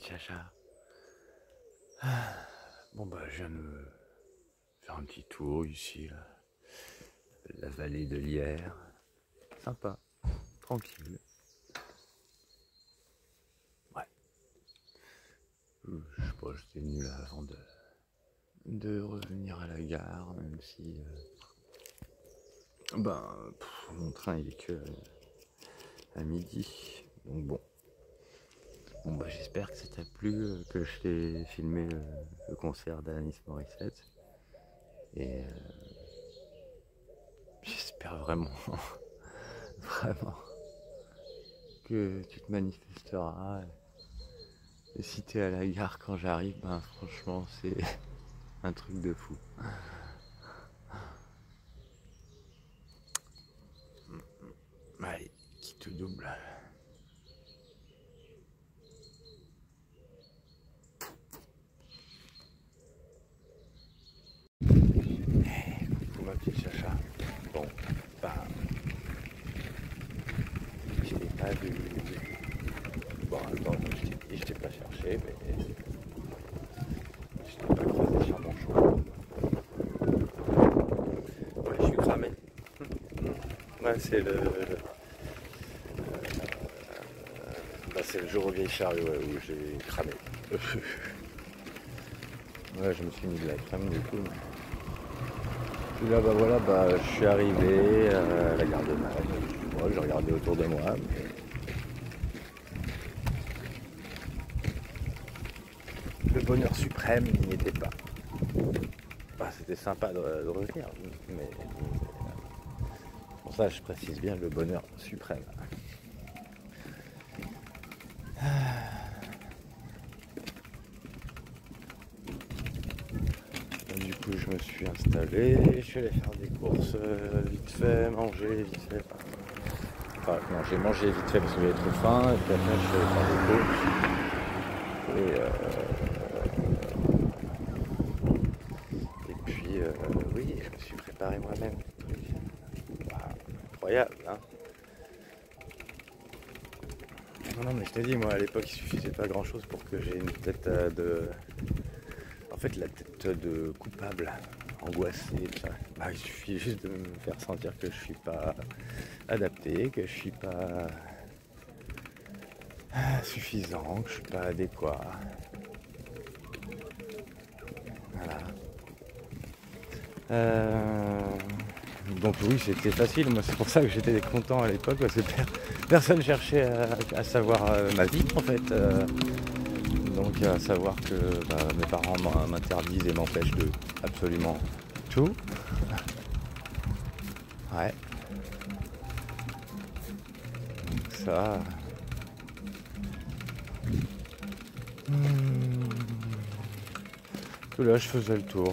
petite chacha. Bon bah je viens de me faire un petit tour ici, là. La vallée de l'Yerre. Sympa, tranquille. Ouais. Je sais pas, j'étais venu là avant de revenir à la gare, même si mon train il est que à midi. Donc bon. Bon bah j'espère que ça t'a plu, que je t'ai filmé le concert d'Alanis Morissette. Et j'espère vraiment, vraiment que tu te manifesteras. Et si t'es à la gare quand j'arrive, ben franchement c'est un truc de fou. Allez, qui te double. Coucou ma petite chacha. Bon, bah, je t'ai pas vu. Bon, attends, je t'ai pas cherché, mais je t'ai pas croisé sur mon chemin. Ouais, je suis cramé. Ouais, c'est le jour au vieil chariot, ouais, où j'ai cramé. Ouais, je me suis mis de la crème du coup. Puis là, bah voilà, bah je suis arrivé à la gare de Malle. J'ai regardé autour de moi. Le bonheur suprême n'y était pas. Ah, c'était sympa de revenir, mais pour ça je précise bien le bonheur suprême. Du coup je me suis installé, je suis allé faire des courses vite fait, manger vite fait. Enfin non, j'ai mangé vite fait parce que j'avais trop faim, et puis après je suis allé faire des courses. Et puis oui, je me suis préparé moi-même des trucs. Bah, incroyable, hein. Non, mais je t'ai dit, moi à l'époque il suffisait pas grand chose pour que j'ai une tête de... En fait, la tête de coupable, angoissé, bah, il suffit juste de me faire sentir que je suis pas adapté, que je suis pas suffisant, que je suis pas adéquat. Voilà. Donc oui, c'était facile. Moi, c'est pour ça que j'étais content à l'époque, parce que personne cherchait à savoir ma vie, en fait. Donc à savoir que mes parents m'interdisent et m'empêchent de absolument tout. Ouais. Donc ça. Là je faisais le tour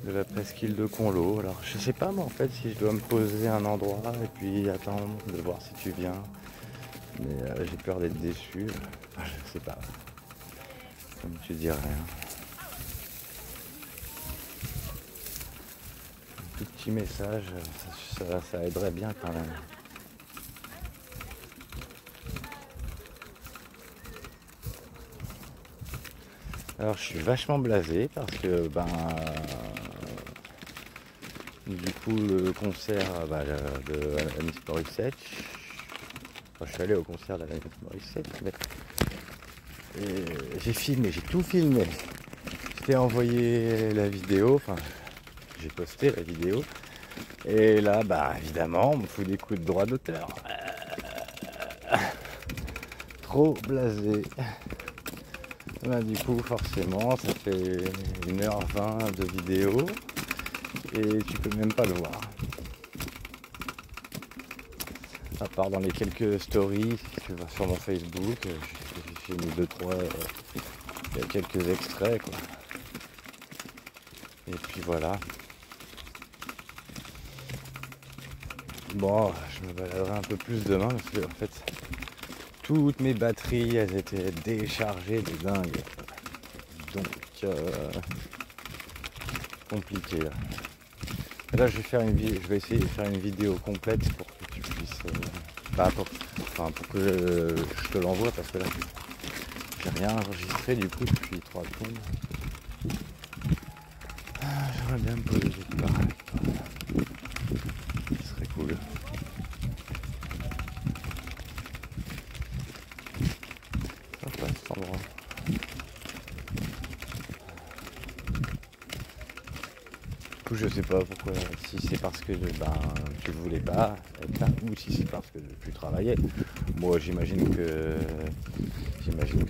de la presqu'île de Conlo. Alors je sais pas moi en fait si je dois me poser à un endroit et puis attendre de voir si tu viens. Mais j'ai peur d'être déçu. Je sais pas. Comme tu dirais. Un tout petit message, ça aiderait bien quand même. Alors je suis vachement blasé parce que du coup le concert de Alanis Morissette, je suis allé au concert d'Alanis Morissette, j'ai filmé, j'ai tout filmé. Je t'ai envoyé la vidéo, enfin j'ai posté la vidéo, et là évidemment on me fout des coups de droit d'auteur. Trop blasé. Du coup forcément ça fait 1h20 de vidéo et tu peux même pas le voir. À part dans les quelques stories, si tu vas sur mon Facebook, j'ai mis 2-3 quelques extraits quoi. Et puis voilà. Bon, je me baladerai un peu plus demain parce que en fait toutes mes batteries elles étaient déchargées de dingue. Donc compliqué là. Là je vais essayer de faire une vidéo complète pour que tu puisses enfin pour que je te l'envoie, parce que là j'ai rien enregistré du coup depuis 3 secondes. J'aimerais bien me poser quelque part. Ce serait cool. Sympa cet endroit. Du coup je sais pas pourquoi, si c'est parce que tu voulais pas être là ou si c'est parce que tu travaillais. Moi j'imagine que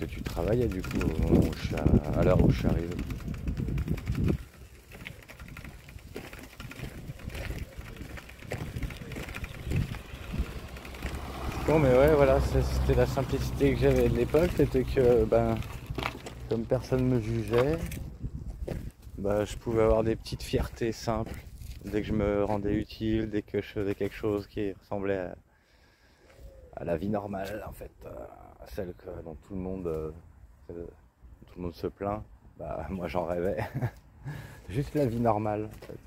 tu travaillais du coup au moment où à l'heure où je suis arrivé. Bon mais ouais voilà, c'était la simplicité que j'avais de l'époque, c'était que comme personne me jugeait, je pouvais avoir des petites fiertés simples dès que je me rendais utile, dès que je faisais quelque chose qui ressemblait à la vie normale en fait, à celle dont tout le monde se plaint. Moi j'en rêvais. Juste la vie normale en fait.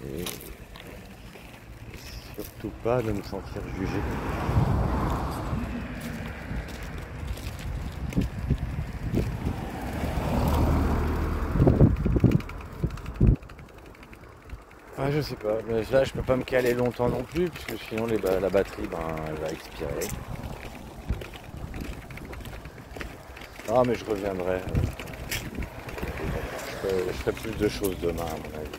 Et surtout pas de me sentir jugé. Ouais, je sais pas, mais là je peux pas me caler longtemps non plus, puisque sinon la batterie elle va expirer. Ah mais je reviendrai. Je ferai plus de choses demain à mon avis.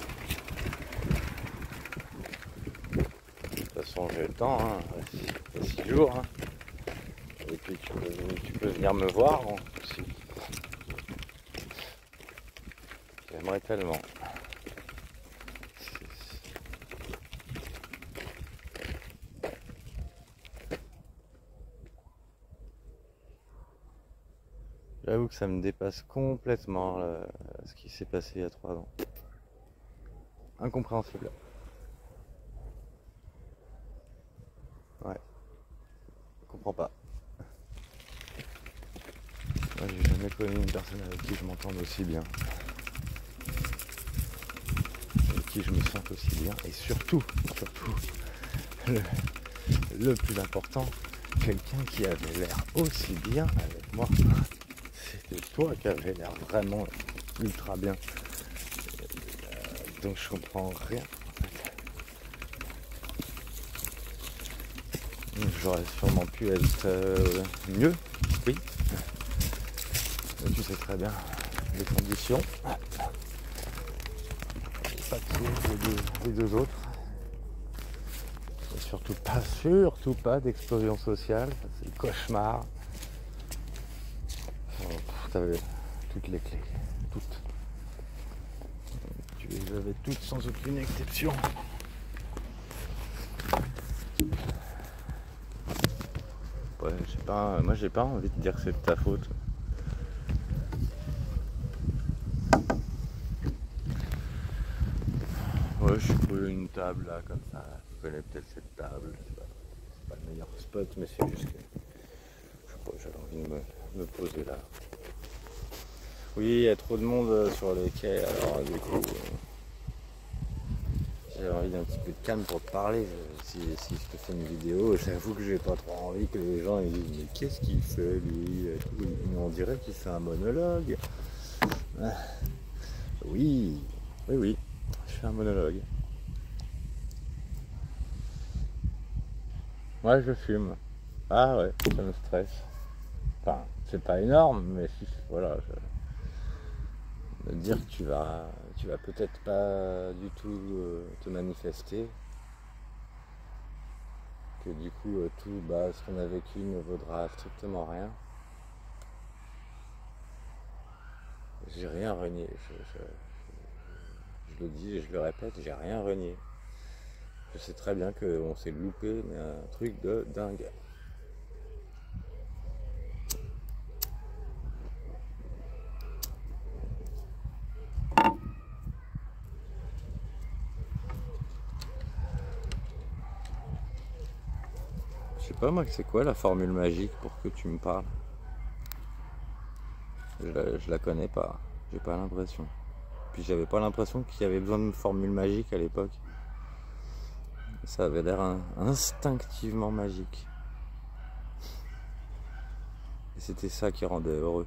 De toute façon j'ai le temps, hein. Il y a 6 jours. Hein. Et puis tu peux venir me voir aussi. J'aimerais tellement. J'avoue que ça me dépasse complètement ce qui s'est passé il y a 3 ans. Incompréhensible. Ouais. Je comprends pas. Moi j'ai jamais connu une personne avec qui je m'entende aussi bien. Avec qui je me sens aussi bien. Et surtout, le plus important, quelqu'un qui avait l'air aussi bien avec moi. C'était toi qui avais l'air vraiment ultra bien. Donc je comprends rien en fait. J'aurais sûrement pu être mieux, oui. Mais tu sais très bien les conditions. Pas de les deux autres. Et surtout pas d'explosion sociale. C'est le cauchemar. T'avais toutes les clés, toutes. Tu les avais toutes sans aucune exception. Ouais, moi j'ai pas envie de dire que c'est de ta faute. Ouais, je suis trouvé une table là comme ça. Tu connais peut-être cette table. C'est pas le meilleur spot, mais c'est juste que je sais pas, j'avais envie de me poser là. Oui, il y a trop de monde sur les quais, alors du coup j'avais envie d'un petit peu de calme pour te parler. Si je te fais une vidéo, j'avoue que j'ai pas trop envie que les gens ils disent mais qu'est-ce qu'il fait lui et tout. On dirait qu'il fait un monologue. Oui, je fais un monologue. Moi je fume. Ah ouais, ça me stresse. Enfin, c'est pas énorme, mais si, voilà. Me dire que tu vas peut-être pas du tout te manifester, que du coup tout ce qu'on a vécu ne vaudra strictement rien. J'ai rien renié, je le dis et je le répète, j'ai rien renié. Je sais très bien qu'on s'est loupé, mais un truc de dingue. Je sais pas moi, c'est quoi la formule magique pour que tu me parles? Je la connais pas, j'ai pas l'impression. Puis j'avais pas l'impression qu'il y avait besoin de formule magique à l'époque. Ça avait l'air instinctivement magique. Et c'était ça qui rendait heureux.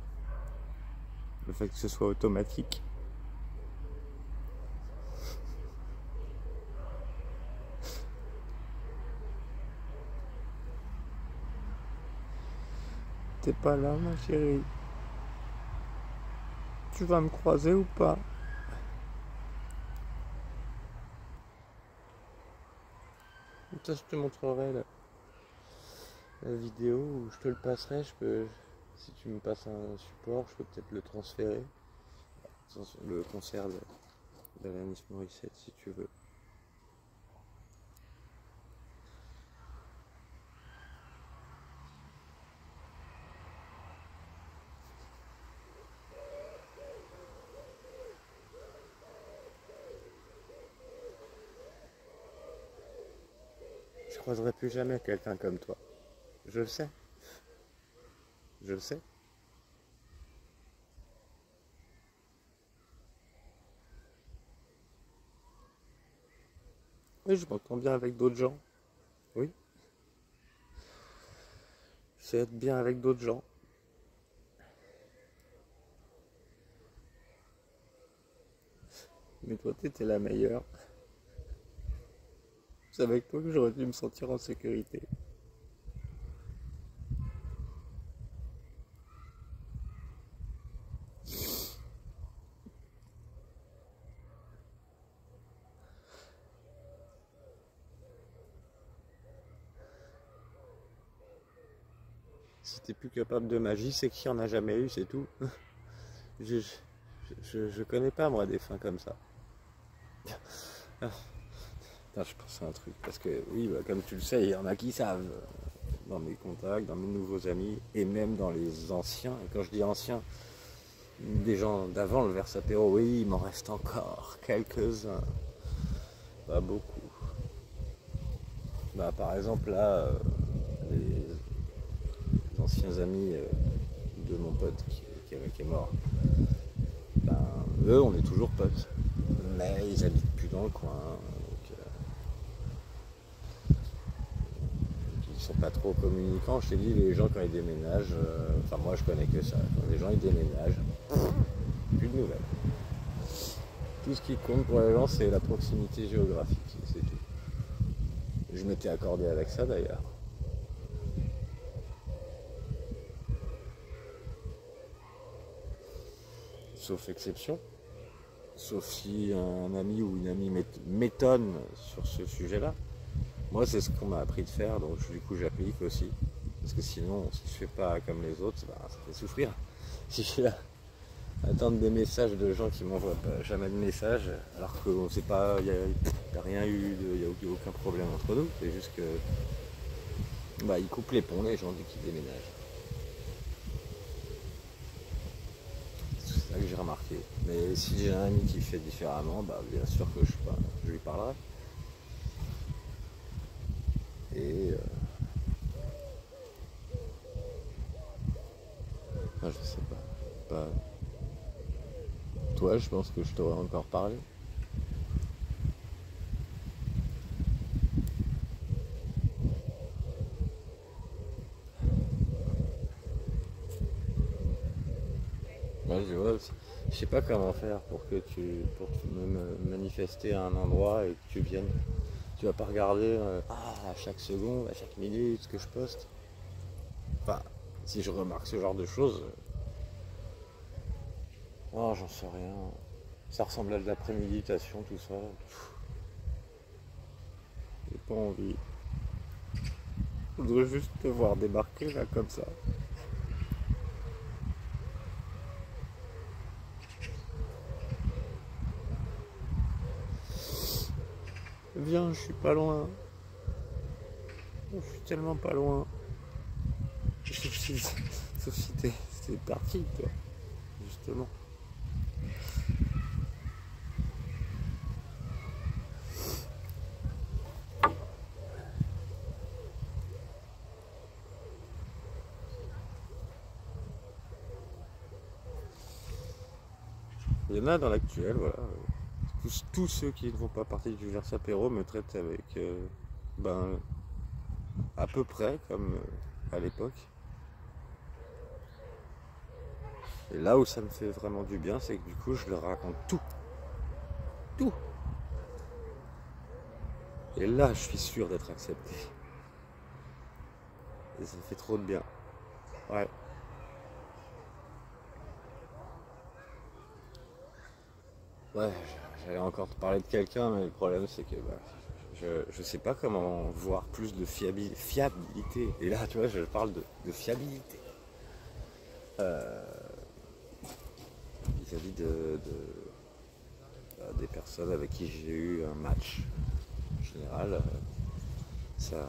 Le fait que ce soit automatique. T'es pas là, ma chérie? Tu vas me croiser ou pas? Ça, je te montrerai la vidéo où je te le passerai. Si tu me passes un support, je peux peut-être le transférer. Le concert d'Alanis Morissette, si tu veux. Je croiserai plus jamais quelqu'un comme toi. Je le sais. Je le sais. Oui, je m'entends bien avec d'autres gens. Oui. Je sais être bien avec d'autres gens. Mais toi, t'étais la meilleure. C'est avec toi que j'aurais dû me sentir en sécurité. Si t'es plus capable de magie, c'est qu'il n'y en a jamais eu, c'est tout. Je connais pas, moi, des fins comme ça. Putain, je pense à un truc, parce que oui, bah, comme tu le sais, il y en a qui savent. Dans mes contacts, dans mes nouveaux amis, et même dans les anciens. Et quand je dis anciens, des gens d'avant le Versapéro, oui, il m'en reste encore quelques-uns. Pas beaucoup. Bah, par exemple, là, les anciens amis de mon pote qui est mort, ben, eux, on est toujours potes. Mais ils habitent plus dans le coin. Ils sont pas trop communicants. Je t'ai dit, les gens quand ils déménagent, enfin moi je connais que ça. Quand les gens ils déménagent, plus de nouvelles. Tout ce qui compte pour les gens, c'est la proximité géographique, c'est tout. Je m'étais accordé avec ça d'ailleurs. Sauf exception. Sauf si un ami ou une amie m'étonne sur ce sujet-là. Moi, c'est ce qu'on m'a appris de faire, donc du coup, j'applique aussi. Parce que sinon, si je fais pas comme les autres, bah, ça fait souffrir. Si je suis là à attendre des messages de gens qui m'envoient jamais de messages, alors qu'on sait pas, il n'y a rien eu, il n'y a eu aucun problème entre nous. C'est juste que bah, ils coupent les ponts, les gens, dès qu'ils déménagent. C'est ça que j'ai remarqué. Mais si j'ai un ami qui fait différemment, bah, bien sûr que je lui parlerai. Et je sais pas. Toi, je pense que je t'aurais encore parlé. Moi, je sais pas comment faire pour me manifester à un endroit et que tu viennes. Tu vas pas regarder à chaque seconde, à chaque minute ce que je poste. Enfin, si je remarque ce genre de choses, oh, j'en sais rien. Ça ressemble à de la préméditation, tout ça. J'ai pas envie. Je voudrais juste te voir débarquer là comme ça. Viens, je suis pas loin. Je suis tellement pas loin. Sauf si t'es parti, toi. Justement. Il y en a dans l'actuel, voilà. Tous ceux qui ne font pas partie du Versapéro me traitent avec Ben, à peu près comme à l'époque. Et là où ça me fait vraiment du bien, c'est que du coup, je leur raconte tout. Tout. Et là, je suis sûr d'être accepté. Et ça fait trop de bien. Ouais. Ouais, j'allais encore te parler de quelqu'un, mais le problème c'est que je sais pas comment voir plus de fiabilité. Et là, tu vois, je parle de fiabilité. Vis-à-vis des personnes avec qui j'ai eu un match. En général, ça,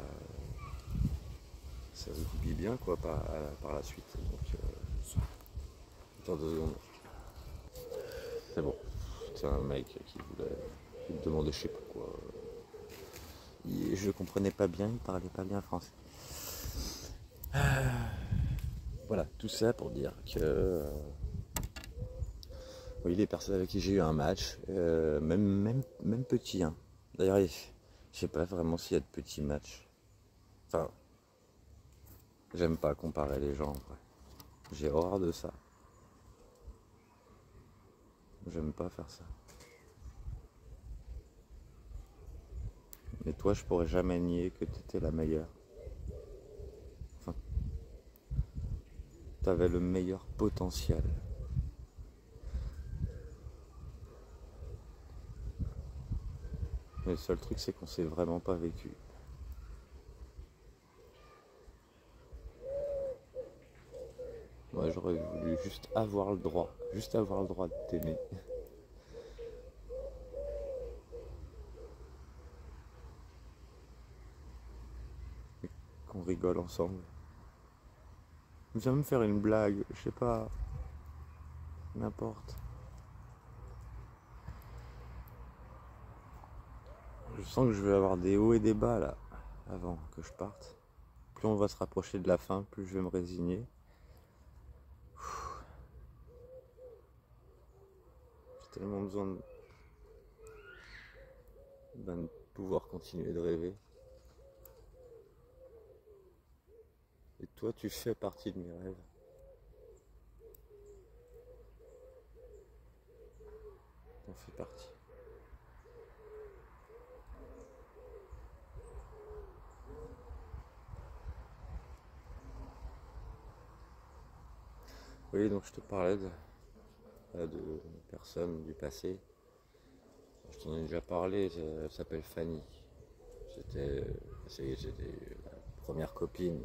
ça se goupille bien quoi par la suite. Donc, attends 2 secondes. C'est bon. C'est un mec qui me demandait je sais pas quoi. Je comprenais pas bien, il parlait pas bien français. Voilà, tout ça pour dire que oui, les personnes avec qui j'ai eu un match, même petit, hein. D'ailleurs, je sais pas vraiment s'il y a de petits matchs. Enfin, j'aime pas comparer les gens, en vrai. J'ai horreur de ça. J'aime pas faire ça. Mais toi, je pourrais jamais nier que t'étais la meilleure. Enfin, t'avais le meilleur potentiel. Mais le seul truc, c'est qu'on s'est vraiment pas vécu. Moi, j'aurais voulu juste avoir le droit de t'aimer. Et qu'on rigole ensemble. Viens me faire une blague, je sais pas, n'importe. Je sens que je vais avoir des hauts et des bas là, avant que je parte. Plus on va se rapprocher de la fin, plus je vais me résigner. J'ai tellement besoin de pouvoir continuer de rêver. Et toi, tu fais partie de mes rêves. T'en fais partie. Oui, donc je te parlais de personnes du passé. Je t'en ai déjà parlé, elle s'appelle Fanny. C'était la première copine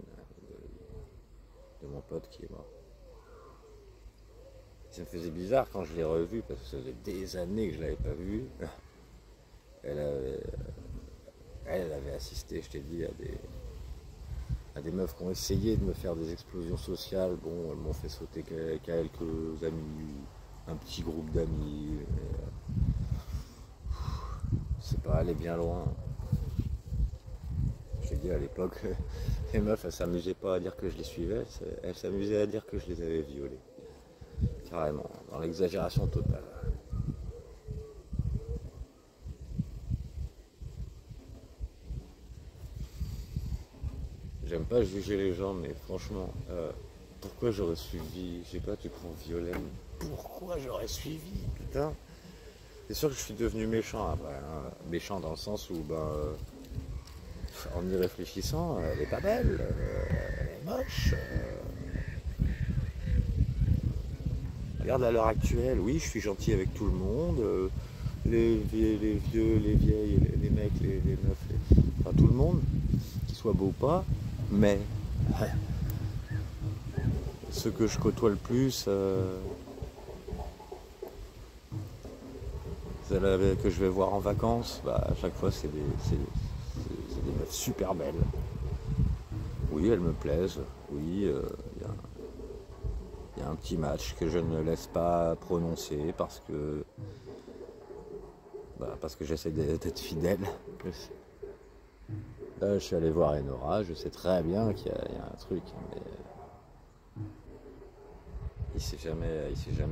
de mon pote qui est mort. Ça me faisait bizarre quand je l'ai revue parce que ça faisait des années que je l'avais pas vue. Elle avait assisté, je t'ai dit, à des meufs qui ont essayé de me faire des explosions sociales. Bon, elles m'ont fait sauter quelques amis, un petit groupe d'amis. C'est pas aller bien loin. Je t'ai dit à l'époque, les meufs, elles s'amusaient pas à dire que je les suivais, elles s'amusaient à dire que je les avais violées. Carrément, dans l'exagération totale. J'aime pas juger les gens, mais franchement, pourquoi j'aurais suivi, je sais pas, tu prends Violaine, pourquoi j'aurais suivi, putain. C'est sûr que je suis devenu méchant après, hein. Méchant dans le sens où, en y réfléchissant, elle est pas belle, elle est moche. Regarde à l'heure actuelle, oui, je suis gentil avec tout le monde, les vieux, les vieilles, les mecs, les meufs, enfin tout le monde, qu'ils soient beaux ou pas, mais ceux que je côtoie le plus, celles que je vais voir en vacances, à chaque fois c'est des meufs super belles. Oui, elles me plaisent, oui, il y a un petit match que je ne laisse pas prononcer parce que j'essaie d'être fidèle. Là, je suis allé voir Enora, je sais très bien qu'il y a un truc, mais il s'est jamais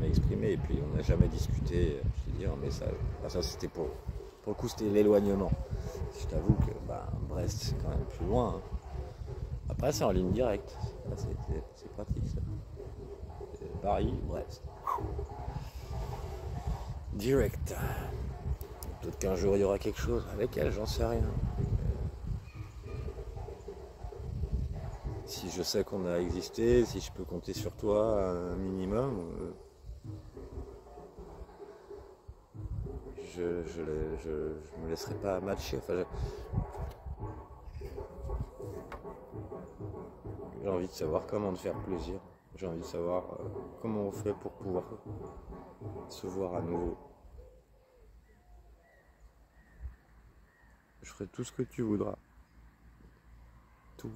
exprimé et puis on n'a jamais discuté, je t'ai dit, en message. Ça c'était pour le coup, c'était l'éloignement. Je t'avoue que Brest, c'est quand même plus loin. Hein. Après, c'est en ligne directe. C'est pratique, ça. Paris, Brest. Direct. Peut-être qu'un jour, il y aura quelque chose avec elle, j'en sais rien. Si je sais qu'on a existé, si je peux compter sur toi un minimum, je me laisserai pas matcher. Enfin, j'ai envie de savoir comment te faire plaisir. J'ai envie de savoir comment on fait pour pouvoir se voir à nouveau. Je ferai tout ce que tu voudras. Tout.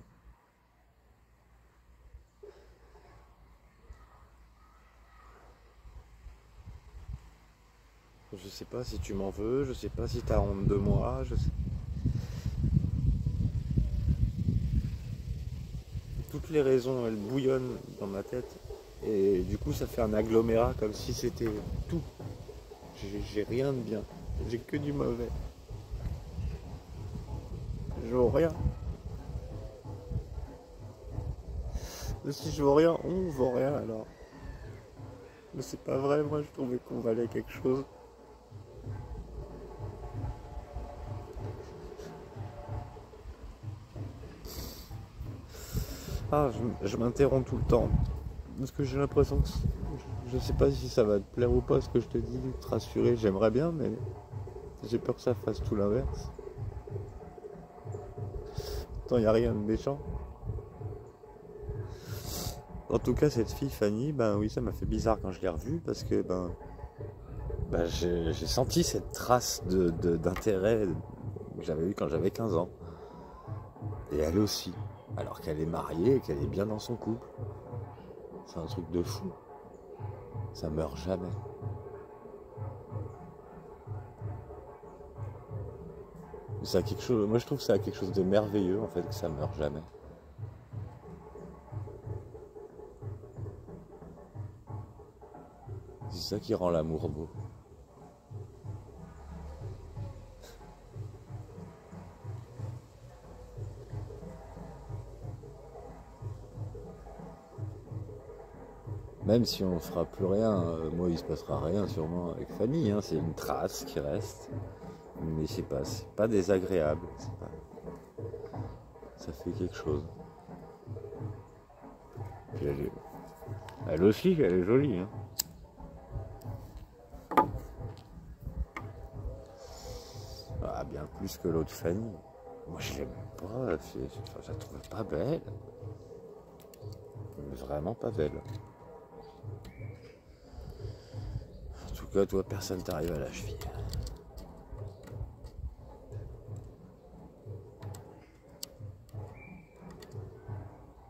Je sais pas si tu m'en veux, je sais pas si t'as honte de moi, je sais. Toutes les raisons, elles bouillonnent dans ma tête. Et du coup, ça fait un agglomérat comme si c'était tout. J'ai rien de bien. J'ai que du mauvais. Je vaux rien. Mais si je vaux rien, on vaut rien alors. Mais c'est pas vrai, moi je trouvais qu'on valait quelque chose. Ah, je m'interromps tout le temps. Parce que j'ai l'impression que... Je sais pas si ça va te plaire ou pas ce que je te dis, te rassurer, j'aimerais bien, mais j'ai peur que ça fasse tout l'inverse. Pourtant, il n'y a rien de méchant. En tout cas, cette fille, Fanny, oui, ça m'a fait bizarre quand je l'ai revue, parce que j'ai senti cette trace d'intérêt que j'avais eu quand j'avais 15 ans. Et elle aussi, alors qu'elle est mariée et qu'elle est bien dans son couple. C'est un truc de fou. Ça meurt jamais. Ça a quelque chose, moi je trouve que ça a quelque chose de merveilleux en fait, que ça meurt jamais. C'est ça qui rend l'amour beau. Même si on ne fera plus rien, moi il se passera rien sûrement avec Fanny, hein, c'est une trace qui reste. Mais je sais pas, c'est pas désagréable. Ça fait quelque chose. Puis elle aussi, elle est jolie. Hein. Ah, bien plus que l'autre Fanny. Moi je l'aime pas, je la trouve pas belle. Mais vraiment pas belle. En tout cas, toi, personne t'arrive à la cheville.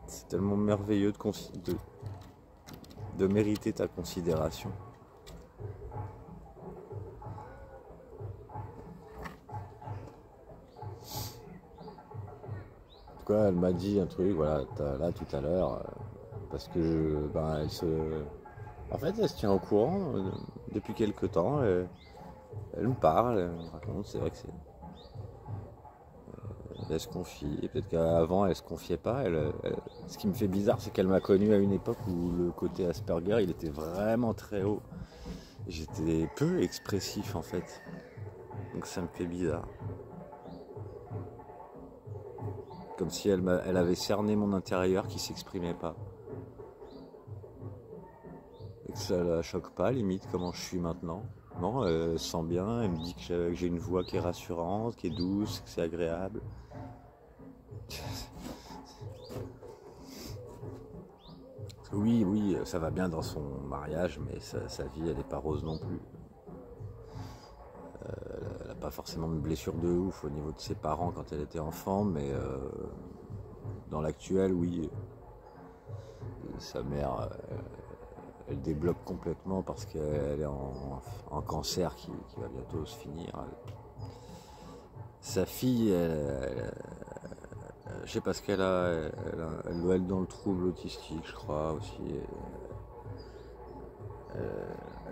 C'est tellement merveilleux de mériter ta considération. En tout cas, elle m'a dit un truc, voilà, là tout à l'heure, parce que elle se... En fait, elle se tient au courant depuis quelques temps. Elle me parle, elle me raconte, c'est vrai que c'est... Elle se confie, et peut-être qu'avant elle se confiait pas. Ce qui me fait bizarre, c'est qu'elle m'a connu à une époque où le côté Asperger, il était vraiment très haut. J'étais peu expressif en fait. Donc ça me fait bizarre. Comme si elle avait cerné mon intérieur qui s'exprimait pas. Et que ça la choque pas, limite, comment je suis maintenant. Non, elle se sent bien, elle me dit que j'ai une voix qui est rassurante, qui est douce, que c'est agréable. Oui, ça va bien dans son mariage, mais sa vie, elle n'est pas rose non plus. Elle n'a pas forcément de blessure de ouf au niveau de ses parents quand elle était enfant, mais dans l'actuel, oui, sa mère, elle débloque complètement parce qu'elle est en cancer qui va bientôt se finir. Sa fille, je sais pas ce qu'elle a, elle doit être dans le trouble autistique, je crois aussi.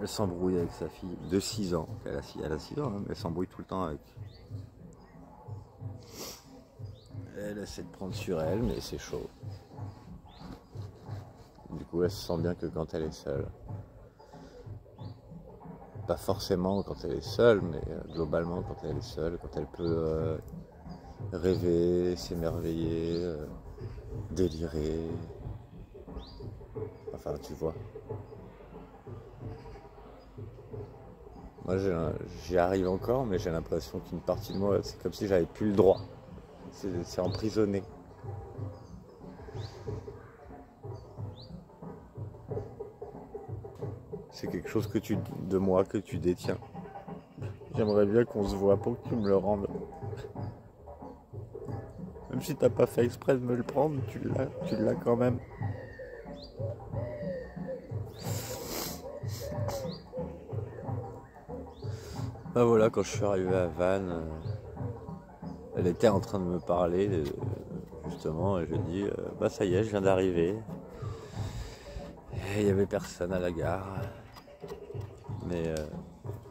Elle s'embrouille avec sa fille de 6 ans. Elle a 6 ans, hein, mais elle s'embrouille tout le temps avec. Elle essaie de prendre sur elle, mais c'est chaud. Du coup, elle se sent bien que quand elle est seule. Pas forcément quand elle est seule, mais globalement quand elle est seule, quand elle peut rêver, s'émerveiller, délirer. Enfin, tu vois. Moi, j'y arrive encore, mais j'ai l'impression qu'une partie de moi, c'est comme si j'avais plus le droit. C'est emprisonné. C'est quelque chose de moi que tu détiens. J'aimerais bien qu'on se voit pour que tu me le rendes. Même si t'as pas fait exprès de me le prendre, tu l'as quand même. Bah voilà, quand je suis arrivé à Vannes, elle était en train de me parler, justement, et je dis, bah ça y est, je viens d'arriver. Et il y avait personne à la gare. Mais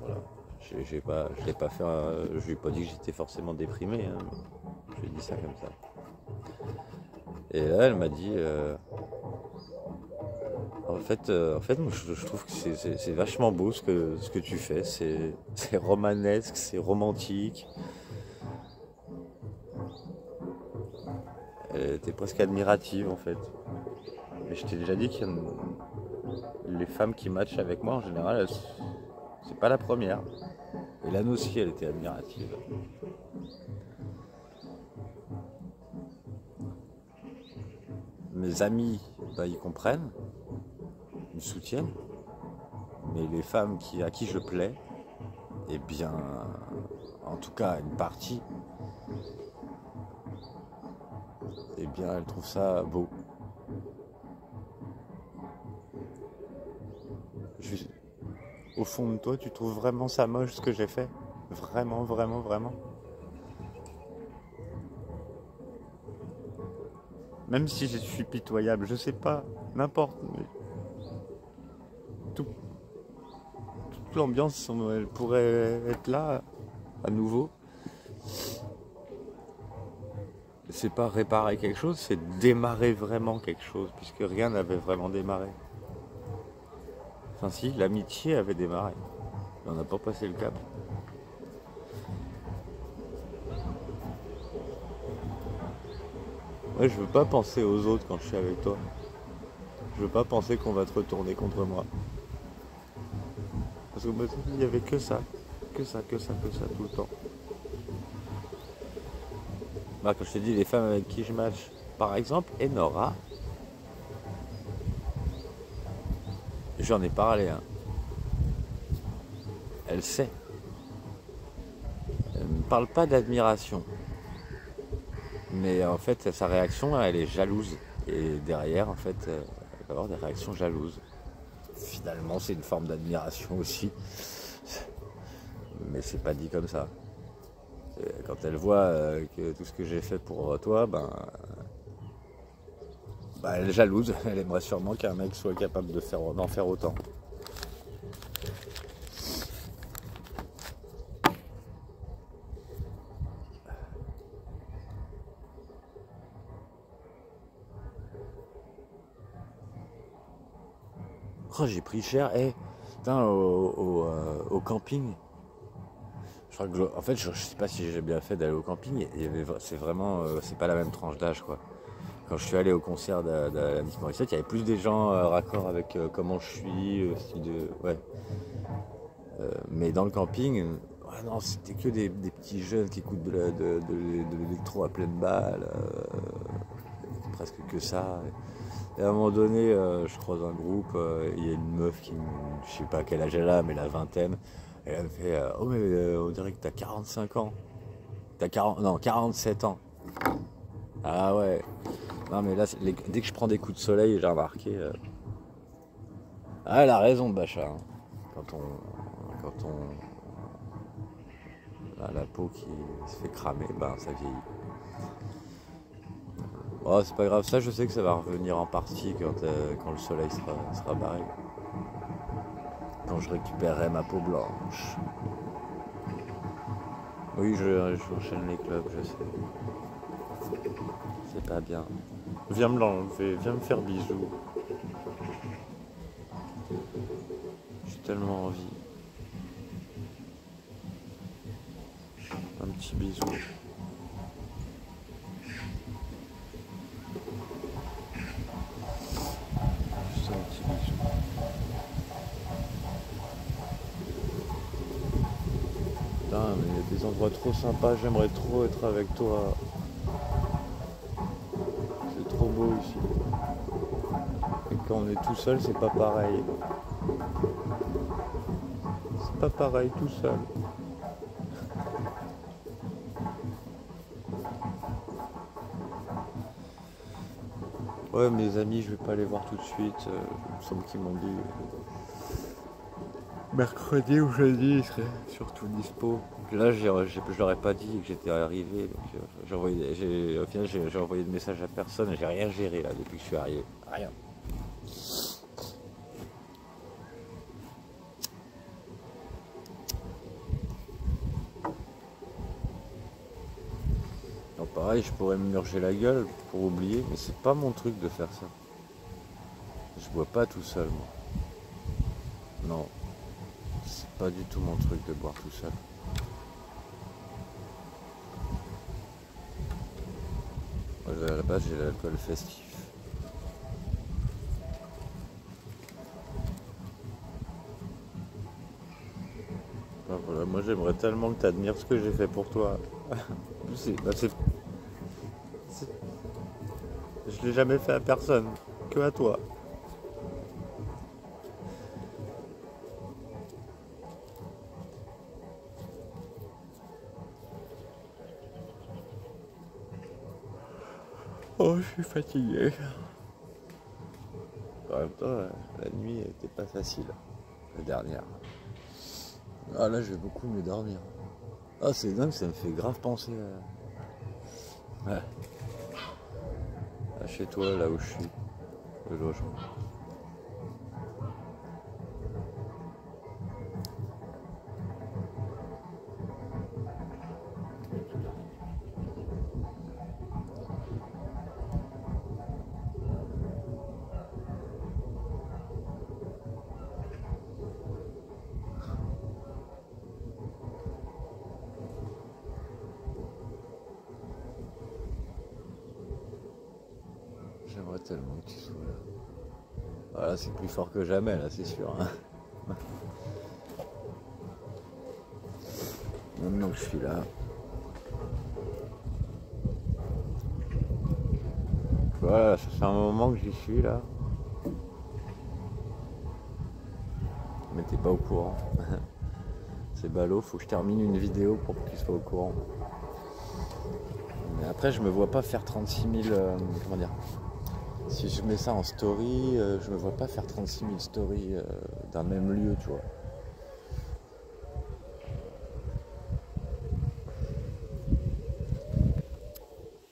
voilà, je l'ai pas fait, je lui ai pas dit que j'étais forcément déprimé, hein. Je lui ai dit ça comme ça. Et là, elle m'a dit, en fait, moi, je trouve que c'est vachement beau ce que tu fais. C'est romanesque, c'est romantique. T'es presque admirative, en fait. Mais je t'ai déjà dit que les femmes qui matchent avec moi, en général, c'est pas la première. Et l'Anne aussi, elle était admirative. Mes amis, bah, ils comprennent, ils me soutiennent. Mais les femmes à qui je plais, eh bien, en tout cas une partie, eh bien, elles trouvent ça beau. Au fond de toi, tu trouves vraiment ça moche ce que j'ai fait? Vraiment, vraiment, vraiment? Même si je suis pitoyable, je sais pas, n'importe. Mais toute l'ambiance, elle pourrait être là, à nouveau. C'est pas réparer quelque chose, c'est démarrer vraiment quelque chose, puisque rien n'avait vraiment démarré. Enfin si, l'amitié avait démarré. Mais on n'a pas passé le cap. Moi, je veux pas penser aux autres quand je suis avec toi. Je veux pas penser qu'on va te retourner contre moi. Parce que moi, il n'y avait que ça. Que ça, que ça, que ça, tout le temps. Bah, quand je te dis les femmes avec qui je match, par exemple, Enora, j'en ai parlé, hein. Elle sait. Elle ne me parle pas d'admiration. Mais en fait, sa réaction, elle est jalouse. Et derrière, en fait, elle va avoir des réactions jalouses. Finalement, c'est une forme d'admiration aussi. Mais c'est pas dit comme ça. Et quand elle voit que tout ce que j'ai fait pour toi, elle est jalouse. Elle aimerait sûrement qu'un mec soit capable d'en faire autant. Oh, j'ai pris cher. Au camping. Je crois que, en fait, je sais pas si j'ai bien fait d'aller au camping. C'est vraiment, c'est pas la même tranche d'âge, quoi. Quand je suis allé au concert de la Miss Morissette, il y avait plus des gens raccord avec comment je suis, ouais. Mais dans le camping, ouais, non, c'était que des petits jeunes qui écoutent de l'électro à pleine balle, presque que ça. Et à un moment donné, je croise un groupe, il y a une meuf je sais pas quel âge elle a, mais la vingtaine. Elle me fait oh mais on dirait que t'as 45 ans. T'as 47 ans. Ah ouais. Non mais là, dès que je prends des coups de soleil, j'ai remarqué. Ah, elle a raison, Bacha. Hein. Quand on a la peau qui se fait cramer, ça vieillit. Oh, c'est pas grave, ça je sais que ça va revenir en partie quand le soleil sera barré. Quand je récupérerai ma peau blanche. Oui, je enchaîne les clubs, je sais. C'est pas bien. Viens me l'enlever, viens me faire bisous. J'ai tellement envie. Un petit bisou. Juste un petit bisou. Putain, mais il y a des endroits trop sympas, j'aimerais trop être avec toi. C'est trop beau ici. Et quand on est tout seul, c'est pas pareil. C'est pas pareil tout seul. Ouais, mes amis, je vais pas les voir tout de suite. Il me semble qu'ils m'ont dit mercredi ou jeudi, ils seraient surtout dispo. Là, je leur ai pas dit que j'étais arrivé. Donc, au final, j'ai envoyé de message à personne. J'ai rien géré là depuis que je suis arrivé. Rien. Donc, pareil, je pourrais me murger la gueule pour oublier, mais c'est pas mon truc de faire ça. Je bois pas tout seul, moi. Non. C'est pas du tout mon truc de boire tout seul. Moi, à la base, j'ai l'alcool festif. Enfin, voilà, moi, j'aimerais tellement que tu admires ce que j'ai fait pour toi. Je l'ai jamais fait à personne, que à toi. Oh, je suis fatigué. En même temps, la nuit était pas facile, la dernière. Ah là, je vais beaucoup mieux dormir. Ah, c'est dingue, ça me fait grave penser à... Ouais. À chez toi, là où je suis, le logement. J'aimerais tellement que tu sois là. Voilà, c'est plus fort que jamais, là, c'est sûr. Hein. Maintenant que je suis là. Voilà, ça fait un moment que j'y suis, là. Mais t'es pas au courant. C'est ballot, faut que je termine une vidéo pour que tu sois au courant. Mais après, je me vois pas faire 36 000... comment dire ? Si je mets ça en story, je me vois pas faire 36 000 stories d'un même lieu, tu vois.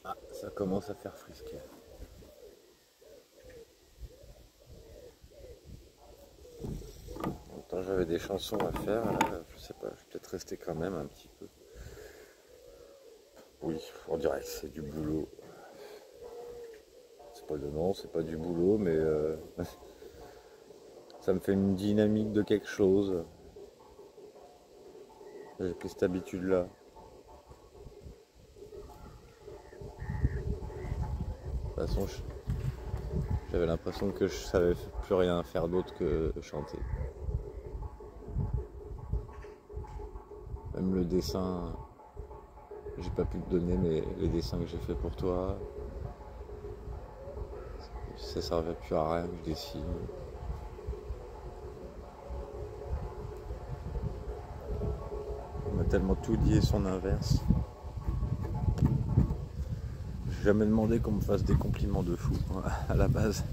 Ah, ça commence à faire frisquer. Pourtant, j'avais des chansons à faire, là, je sais pas, je vais peut-être rester quand même un petit peu. Oui, on dirait que c'est du boulot. C'est pas du boulot, mais ça me fait une dynamique de quelque chose. J'ai pris cette habitude-là. De toute façon, j'avais l'impression que je savais plus rien faire d'autre que chanter. Même le dessin, j'ai pas pu te donner les dessins que j'ai fait pour toi. Ça servait plus à rien que je dessine. On m'a tellement tout dit et son inverse. J'ai jamais demandé qu'on me fasse des compliments de fou à la base.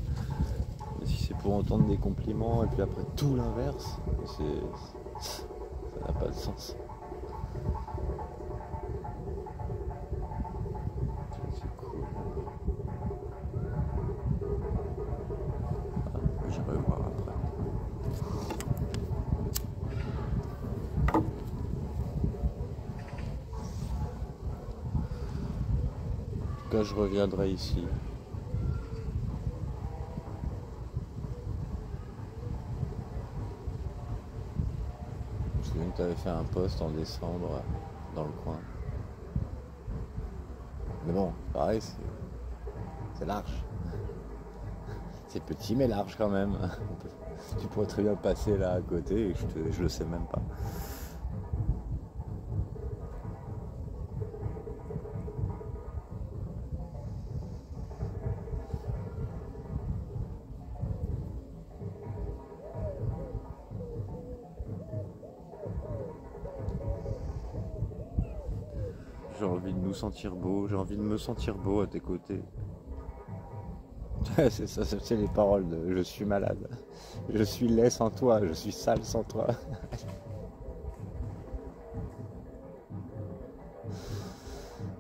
Mais si c'est pour entendre des compliments et puis après tout l'inverse, ça n'a pas de sens. C'est cool. Ah, j'irai voir après. En tout cas, je reviendrai ici. Je me souviens que tu avais fait un post en décembre dans le coin. Mais bon, pareil, c'est large. C'est petit mais large quand même. Tu pourrais très bien passer là à côté et je le sais même pas. J'ai envie de nous sentir beaux, j'ai envie de me sentir beau à tes côtés. C'est ça, c'est les paroles de je suis malade, je suis laid sans toi, je suis sale sans toi.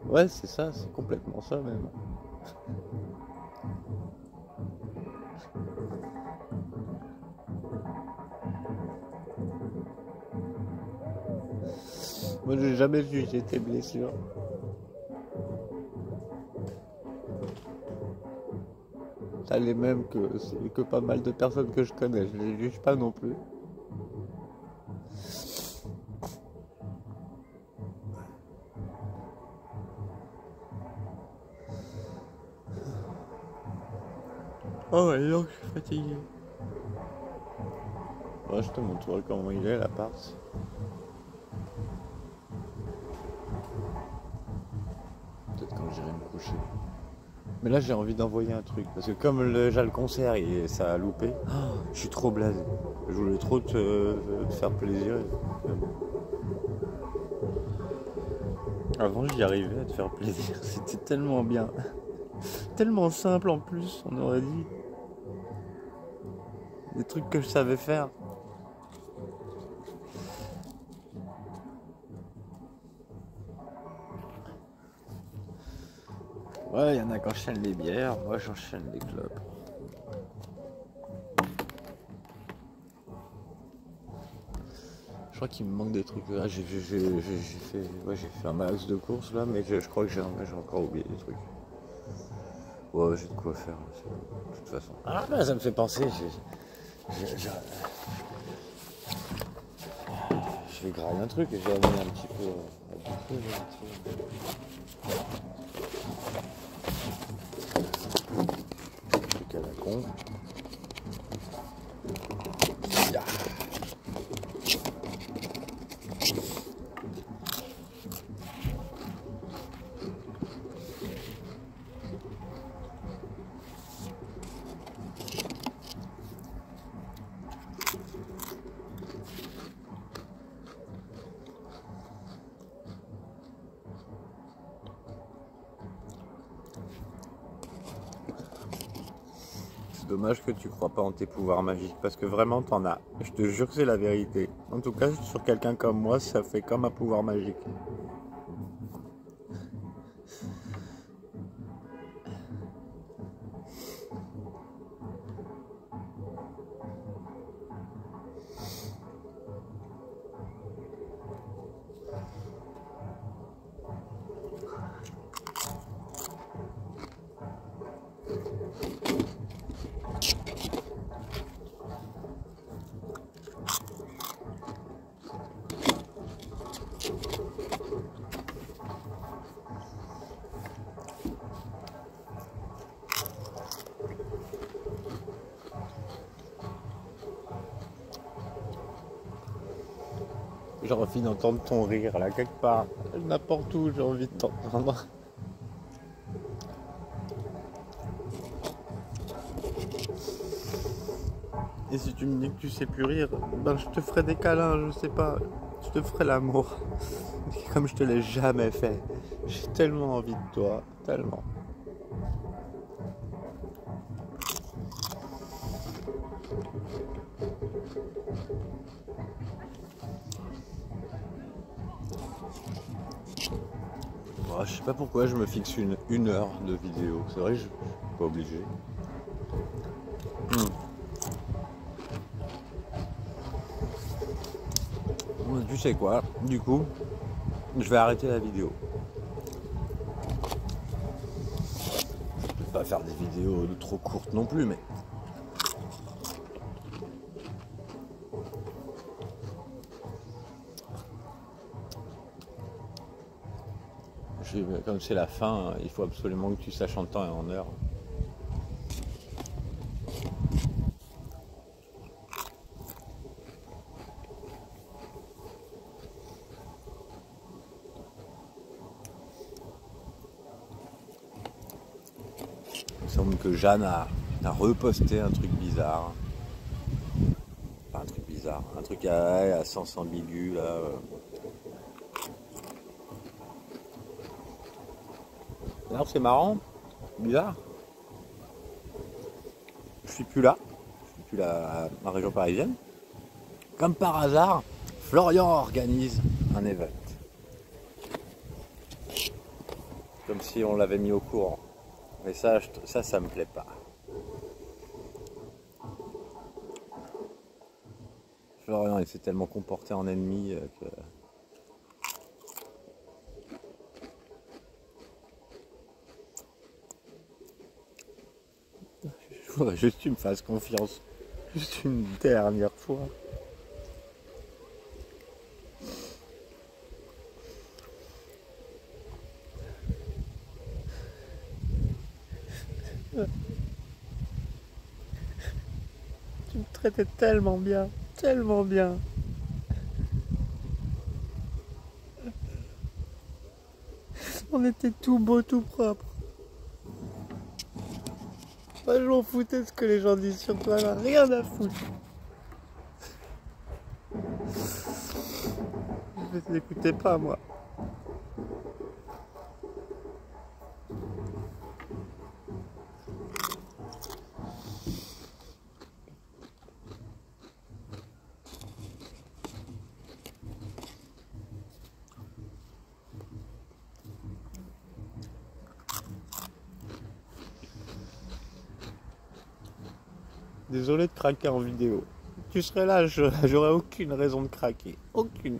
Ouais, c'est ça, c'est complètement ça même. Moi, j'ai jamais jugé tes blessures. Ça les mêmes que pas mal de personnes que je connais, je les juge pas non plus. Oh ouais, donc je suis fatigué. Ouais, je te montre comment il est l'appart. Peut-être quand j'irai me coucher. Mais là j'ai envie d'envoyer un truc. Parce que comme j'ai le concert et ça a loupé, je suis trop blasé. Je voulais trop te faire plaisir. Avant j'y arrivais à te faire plaisir. C'était tellement bien. Tellement simple en plus, on aurait dit. Des trucs que je savais faire. Ouais, il y en a qui enchaînent les bières, moi j'enchaîne les clopes. Je crois qu'il me manque des trucs. Là, j'ai fait un max de courses là, mais je crois que j'ai encore oublié des trucs. Ouais, j'ai de quoi faire, de toute façon. Ah bah ça me fait penser, je vais grailler un truc et j'ai amené un petit peu à bouffer. Truc à la con. Yeah. Dommage que tu crois pas en tes pouvoirs magiques, parce que vraiment t'en as. Je te jure que c'est la vérité. En tout cas, sur quelqu'un comme moi, ça fait comme un pouvoir magique. J'ai envie d'entendre ton rire là quelque part. N'importe où j'ai envie de t'entendre. Et si tu me dis que tu sais plus rire, ben je te ferai des câlins, je sais pas. Je te ferai l'amour. Comme je te l'ai jamais fait. J'ai tellement envie de toi, tellement. Oh, je sais pas pourquoi je me fixe une heure de vidéo. C'est vrai que je suis pas obligé. Tu sais quoi, du coup, je vais arrêter la vidéo. faire des vidéos trop courtes non plus, mais comme c'est la fin, il faut absolument que tu saches en temps et en heure. Il semble que Jeanne a reposté un truc bizarre. Enfin, un truc bizarre. Un truc à sens ambigu, là. Alors, c'est marrant. Bizarre. Je suis plus là. Je suis plus là en région parisienne. Comme par hasard, Florian organise un event. Comme si on l'avait mis au courant. Mais ça me plaît pas. Florian, il s'est tellement comporté en ennemi que... Je voudrais juste que tu me fasses confiance. Juste une dernière fois. Tu me traitais tellement bien, tellement bien. On était tout beau, tout propre. Moi, je m'en foutais de ce que les gens disent sur toi, là, rien à foutre. Je t'écoutais pas, moi. Désolé de craquer en vidéo. Tu serais là, j'aurais aucune raison de craquer. Aucune.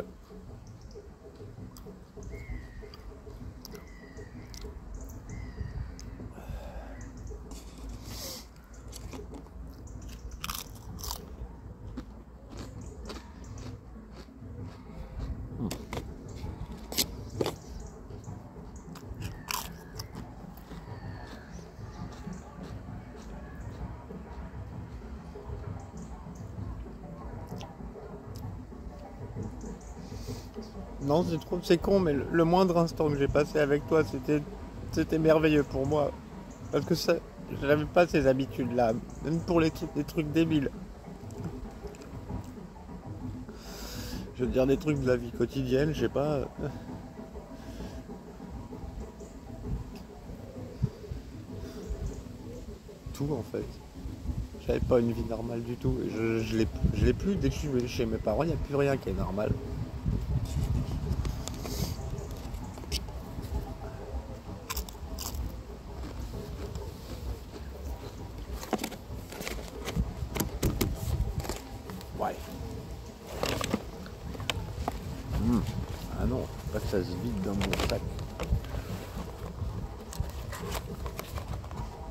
Non, c'est con, mais le moindre instant que j'ai passé avec toi, c'était merveilleux pour moi. Parce que ça, je n'avais pas ces habitudes-là, même pour les trucs débiles. Je veux dire des trucs de la vie quotidienne, je sais pas. Tout en fait. J'avais pas une vie normale du tout. Et je l'ai plus dès que je suis chez mes parents, il n'y a plus rien qui est normal. Ouais. Ah non, faut pas que ça se vide dans mon sac.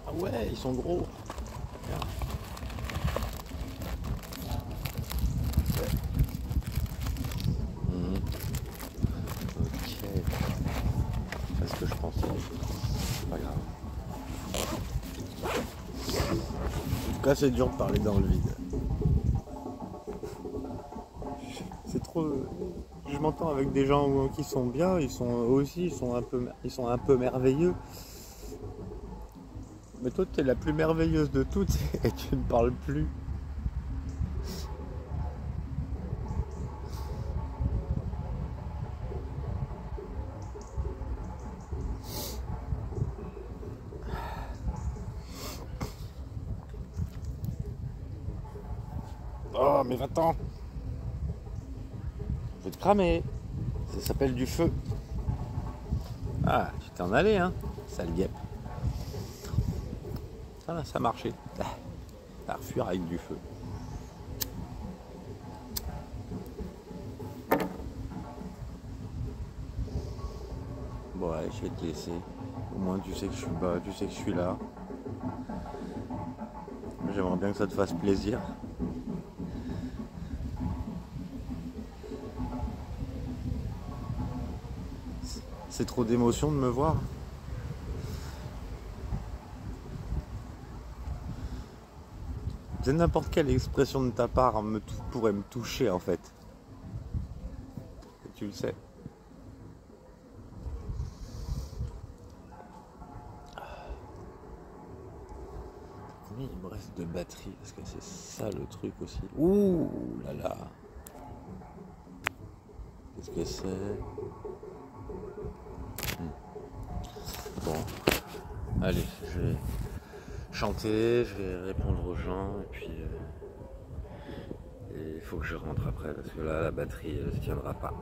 Ah ouais, ils sont gros. Ok. C'est ce que je pensais. C'est pas grave. En tout cas, c'est dur de parler dans le vide. C'est trop. Je m'entends avec des gens qui sont bien, ils sont un peu merveilleux. Mais toi, tu es la plus merveilleuse de toutes et tu ne parles plus. Oh, mais va-t'en! Je vais te cramer. Ça s'appelle du feu. Ah, tu t'es en allé, hein, sale guêpe. Ah, ça a marché. À refuir avec du feu. Bon, allez, je vais te laisser. Au moins, tu sais que je suis là. j'aimerais bien que ça te fasse plaisir. C'est trop d'émotion de me voir. C'est n'importe quelle expression de ta part pourrait me toucher en fait. Et tu le sais. Combien il me reste de batterie? Parce que c'est ça le truc aussi. Ouh là là. Qu'est-ce que c'est? Bon. Allez, je vais chanter, je vais répondre aux gens et puis il faut que je rentre après parce que là la batterie ne tiendra pas.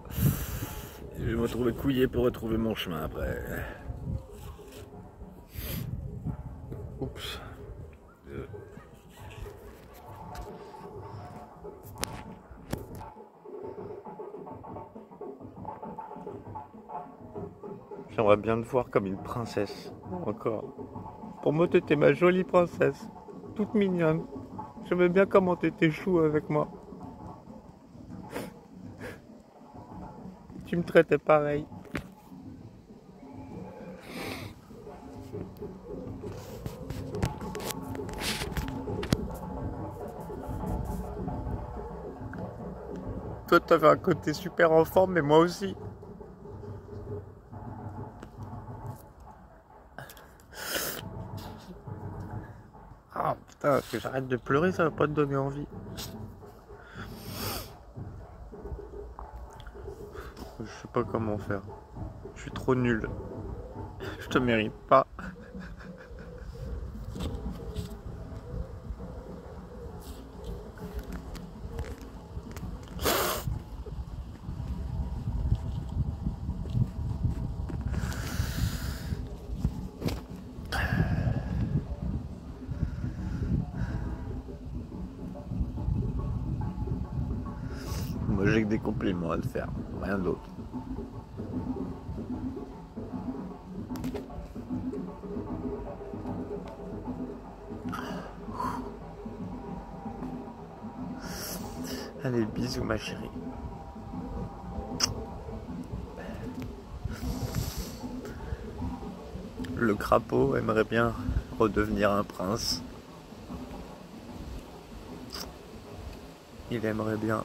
Et je vais me retrouver couillé pour retrouver mon chemin après. Oups. J'aimerais bien te voir comme une princesse. Encore. Pour moi, t'étais ma jolie princesse. Toute mignonne. J'aimais bien comment t'étais chou avec moi. Tu me traitais pareil. Toi, t'avais un côté super enfant, mais moi aussi. Ah putain, que j'arrête de pleurer, ça va pas te donner envie. Je sais pas comment faire. Je suis trop nul. Je te mérite pas. Moi j'ai que des compliments à te faire, rien d'autre. Allez, bisous ma chérie. Le crapaud aimerait bien redevenir un prince. Il aimerait bien.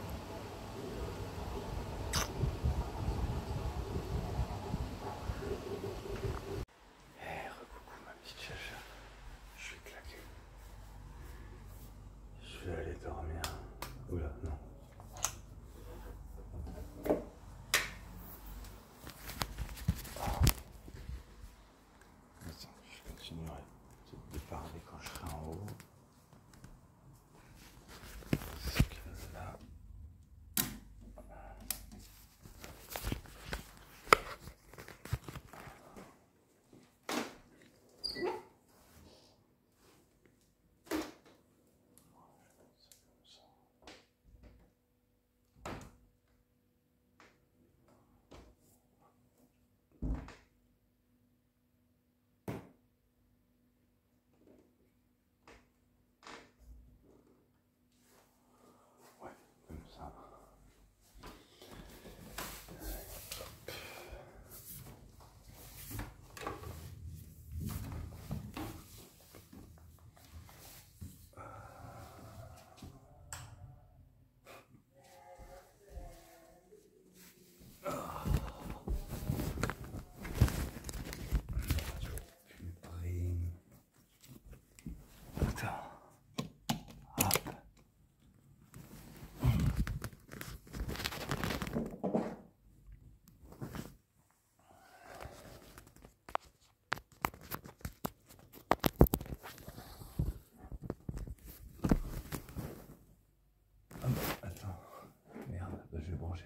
Recoucou ma petite chacha. Je suis claqué. Je vais aller dormir. Oula, non. Attends, je continuerai de parler quand je serai en haut. Parce que là...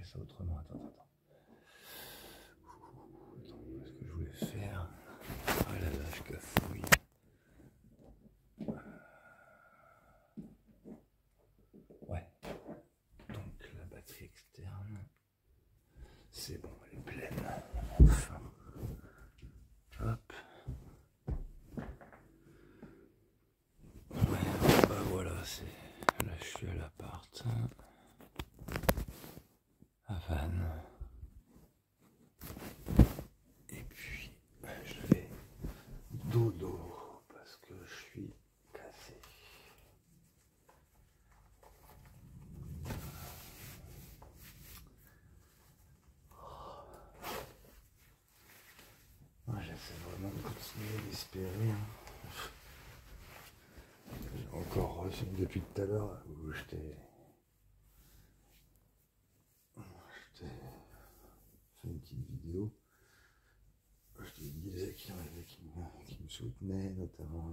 Ça autrement, attends. Attends, qu'est-ce que je voulais faire? Oh la vache, que fouille. Ouais. Donc la batterie externe, c'est bon, elle est pleine. Enfin. Hop. Ouais, bah voilà. On continue d'espérer. Hein. J'ai encore reçu depuis tout à l'heure où je t'ai fait une petite vidéo. Je te disais qu'il y en avait qui me soutenaient, notamment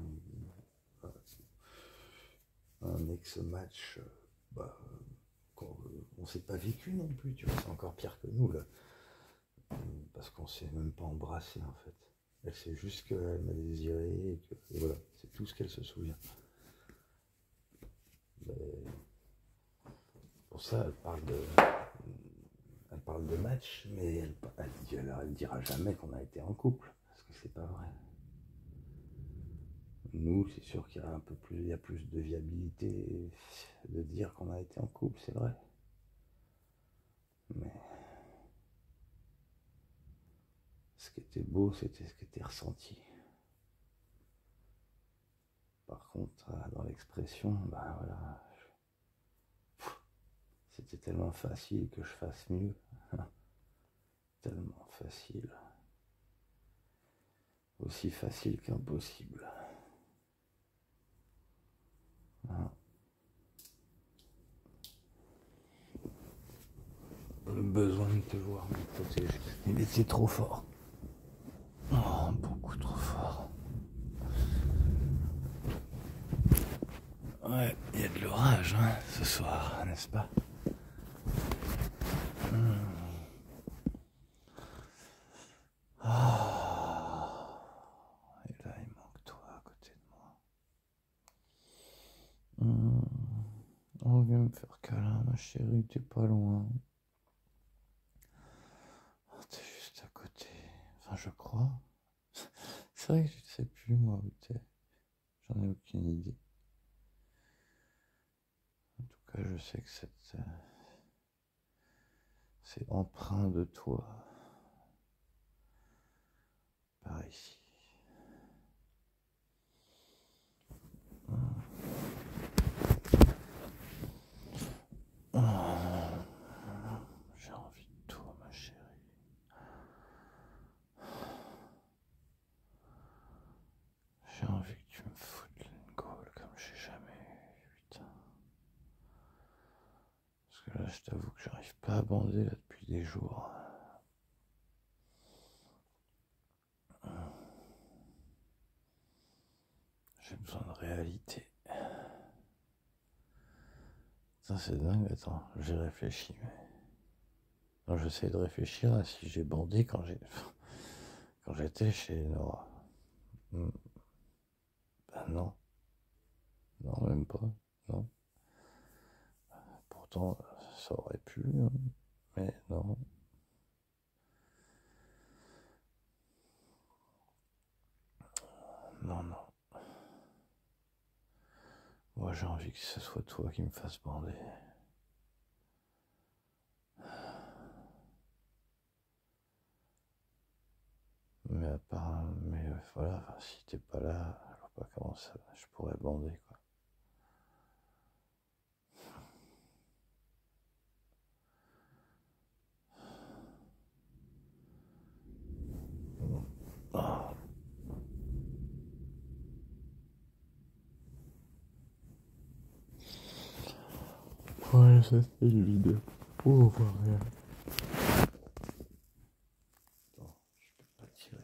un ex-match qu'on s'est pas vécu non plus, tu vois, c'est encore pire que nous là. Parce qu'on s'est même pas embrassé en fait. Elle sait juste qu'elle m'a désiré et voilà, c'est tout ce qu'elle se souvient. Mais pour ça, elle parle de match, mais elle dira jamais qu'on a été en couple, parce que c'est pas vrai. Nous, c'est sûr qu'il y a un peu plus, il y a plus de viabilité de dire qu'on a été en couple, c'est vrai. Mais ce qui était beau, c'était ce qui était ressenti. Par contre, dans l'expression, ben voilà, c'était tellement facile que je fasse mieux. Tellement facile. Aussi facile qu'impossible. Le besoin de te voir me protéger. Il était trop fort. Oh, beaucoup trop fort. Ouais, il y a de l'orage hein, ce soir, n'est-ce pas? Et là, il manque toi à côté de moi. On vient me faire câlin, ma chérie, t'es pas loin. Oh, t'es juste à côté. Enfin, je crois. C'est vrai que je ne sais plus, moi, où t'es. J'en ai aucune idée. En tout cas, je sais que c'est empreint de toi. Par ici. J'ai envie de toi, ma chérie. J'ai envie que tu me foutes une gaule comme j'ai jamais eu, putain. Parce que là, je t'avoue que j'arrive pas à bander là depuis des jours. J'ai besoin de réalité. Ça c'est dingue, attends, j'ai réfléchi, mais... Non, j'essaie de réfléchir à si j'ai bandé quand j'étais chez Nora. Ben non. Non, même pas. Non. Pourtant, ça aurait pu, hein. Mais non. Non, non. Moi, j'ai envie que ce soit toi qui me fasses bander. Mais à part, mais voilà, enfin, si t'es pas là, je vois pas comment ça, je pourrais bander, quoi. Oh. Ouais, ça c'est une vidéo. Oh, voir rien. Attends, je peux pas tirer.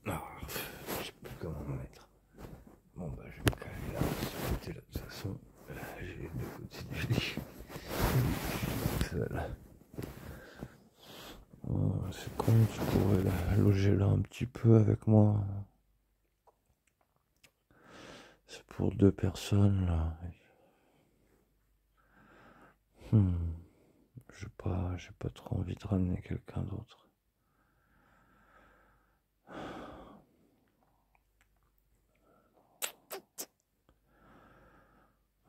Non, je sais plus comment me mettre. Bon bah je vais me caler là, ce côté là de toute façon. Là, j'ai les deux côtés du lit. Seul. C'est con, tu pourrais loger là un petit peu avec moi. C'est pour 2 personnes là. J'ai pas trop envie de ramener quelqu'un d'autre.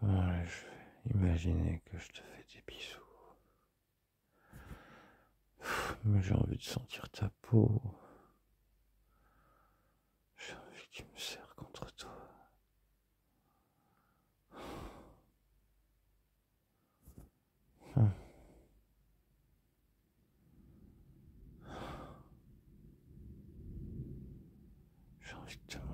Ouais, je vais imaginer que je te fais des bisous. Mais j'ai envie de sentir ta peau. J'ai envie que tu me serres contre toi. dimanche. Ciao.